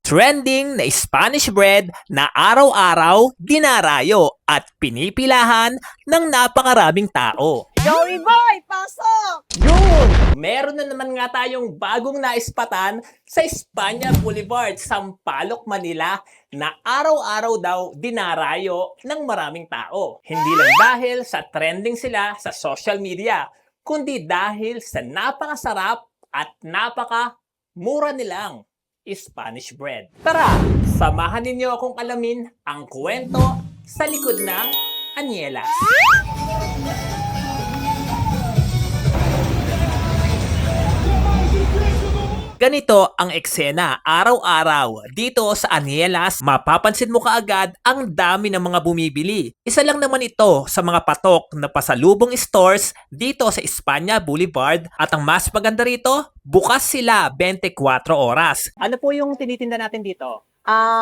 trending na Spanish bread na araw-araw dinarayo at pinipilahan ng napakaraming tao. Joey Boy, pasok! Yun! Meron na naman nga tayong bagong naispatan sa Espanya Boulevard, Sampaloc, Manila na araw-araw daw dinarayo ng maraming tao. Hindi lang dahil sa trending sila sa social media, kundi dahil sa napakasarap at napakamura nilang Spanish bread. Tara, samahan ninyo akong alamin ang kwento sa likod ng Anielas. Ganito ang eksena araw-araw. Dito sa Anielas, mapapansin mo kaagad ang dami ng mga bumibili. Isa lang naman ito sa mga patok na pasalubong stores dito sa Espanya Boulevard at ang mas maganda rito, bukas sila 24 oras. Ano po yung tinitinda natin dito?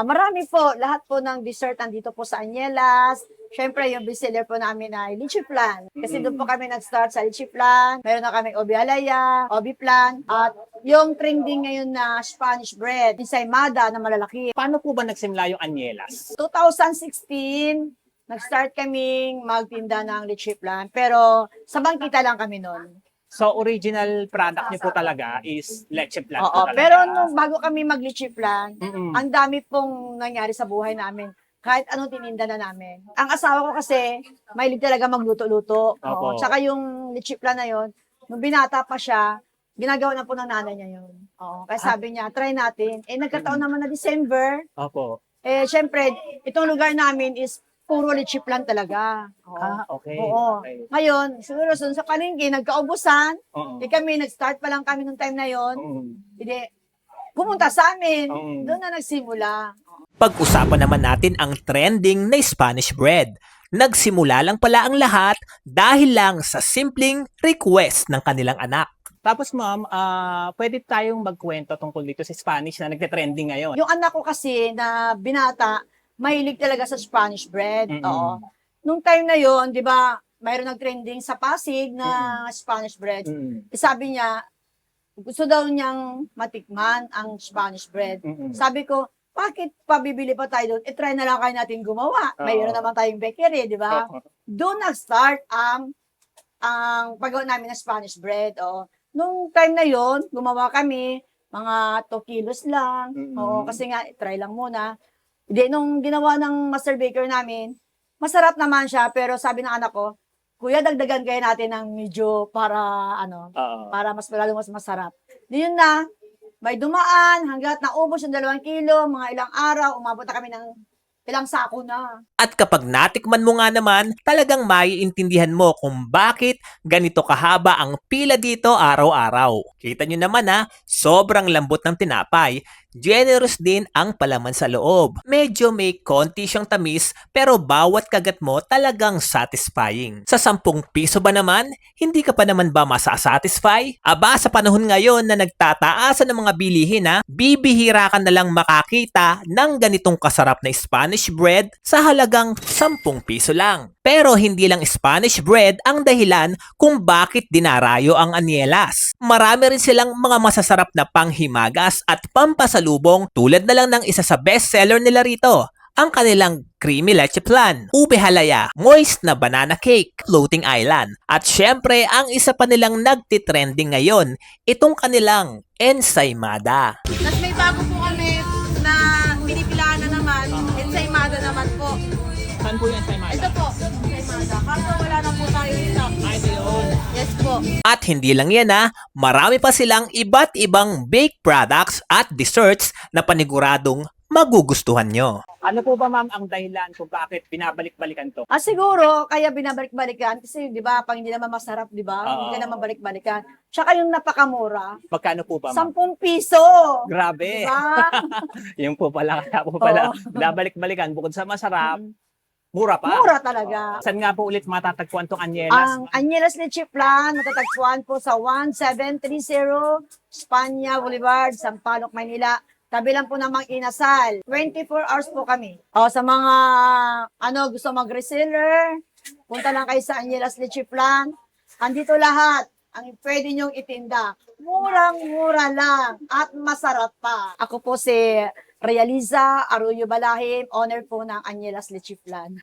Marami po. Lahat po ng dessert andito po sa Anielas. Siyempre, yung bestseller po namin ay Lychee Flan. Kasi doon po kami nag-start sa Lychee Flan. Meron na kami Obi Halaya, Obi Flan. At yung trending ngayon na Spanish bread, ensaymada na malalaki. Paano po ba nagsimula yung Anielas? 2016, nag-start kaming magtinda ng Lychee Flan. Pero sa bangkita lang kami noon. So, original product niyo po talaga is leche flan po Oo, talaga. pero nung bago kami mag-Lychee Flan, Mm-mm. ang dami pong nangyari sa buhay namin. Kahit anong tininda na namin. Ang asawa ko kasi, mahilig talaga magluto-luto. Opo. Oo. Tsaka yung Lychee Flan na yon, nung binata pa siya, ginagawa na po ng nanay niya yun. Oo. Kaya sabi niya, try natin. Eh, nagkataon naman na December. Opo. Eh, syempre, itong lugar namin is puro Lychee Flan talaga. Oo. Okay. Oo. Okay. Ngayon, siguro sa palengke, nagkaubusan. Oo. Eh kami, nag-start pa lang kami nung time na yon. Oo. Hindi, pumunta sa amin. Oo. Doon na nagsimula. Pag-usapan naman natin ang trending na Spanish bread. Nagsimula lang pala ang lahat dahil lang sa simpleng request ng kanilang anak. Tapos ma'am, pwede tayong magkwento tungkol dito sa Spanish na nagte-trending ngayon. Yung anak ko kasi na binata, mahilig talaga sa Spanish bread. Mm-mm. Oo. Nung time na yon, di ba, mayroon nag-trending sa Pasig na Spanish bread. Mm. Sabi niya, gusto daw niyang matikman ang Spanish bread. Mm-mm. Sabi ko, bakit pabibili pa tayo doon? E try na lang kayo natin gumawa. Oo. Mayroon naman tayong bakery, di ba? Oo. Doon nag-start ang paggawa namin ng Spanish bread. Oo. Nung time na yon, gumawa kami, mga 2 kilos lang. Mm-mm. Oo, kasi nga, try lang muna. Hindi, nung ginawa ng master baker namin, masarap naman siya, pero sabi ng anak ko, Kuya, dagdagan kayo natin ng medyo para, Oo. para mas lalo mas masarap. Di yun na, may dumaan, hanggat naubos yung 2 kilo, mga ilang araw, umabot na kami ng ilang sako na. At kapag natikman mo nga naman, talagang maiintindihan mo kung bakit ganito kahaba ang pila dito araw-araw. Kita nyo naman sobrang lambot ng tinapay. Generous din ang palaman sa loob. Medyo may konti siyang tamis pero bawat kagat mo talagang satisfying. Sa 10 piso ba naman, hindi ka pa naman ba masasatisfy? Aba, sa panahon ngayon na nagtataasan ng mga bilihin bibihira ka na lang makakita ng ganitong kasarap na Spanish bread sa halagang 10 piso lang. Pero hindi lang Spanish bread ang dahilan kung bakit dinarayo ang Anielas. Marami rin silang mga masasarap na panghimagas at pampasalubong tulad na lang ng isa sa bestseller nila rito, ang kanilang creamy leche flan, ube halaya, moist na banana cake, floating island, at syempre ang isa pa nilang nagtitrending ngayon, itong kanilang ensaymada. Tapos may bago po kami na pinipilaan na naman, ensaymada naman po. Saan po yung ensaymada? Ito po, ensaymada. Kaso wala na po tayo stock. Yes po. At hindi lang yan marami pa silang iba't ibang baked products at desserts na paniguradong magugustuhan nyo. Ano po ba ma'am ang dahilan kung bakit binabalik-balikan to? Siguro, kaya binabalik-balikan, kasi di ba, pag hindi naman masarap, di ba? Oo. Hindi ka naman balik-balikan. Tsaka yung napakamura, Magkano po ba ma'am? 10 piso. Grabe! Di ba? Yung po pala, kaya po pala, Oo. binabalik-balikan bukod sa masarap, mura pa. Mura talaga. Saan nga po ulit matatagpuan tong Anielas? Ang Anielas Lychee Flan, matatagpuan po sa 1730 Espanya Boulevard, Sampaloc, Manila. Tabi lang po ng Mang Inasal. 24 hours po kami. Sa mga gusto mag-reseller, punta lang kayo sa Anielas Lychee Flan. Andito lahat ang pwede nyong itinda. Murang-mura lang at masarap pa. Ako po si Realiza Arroyo Balahim, owner po ng Anyelas Lechiflan.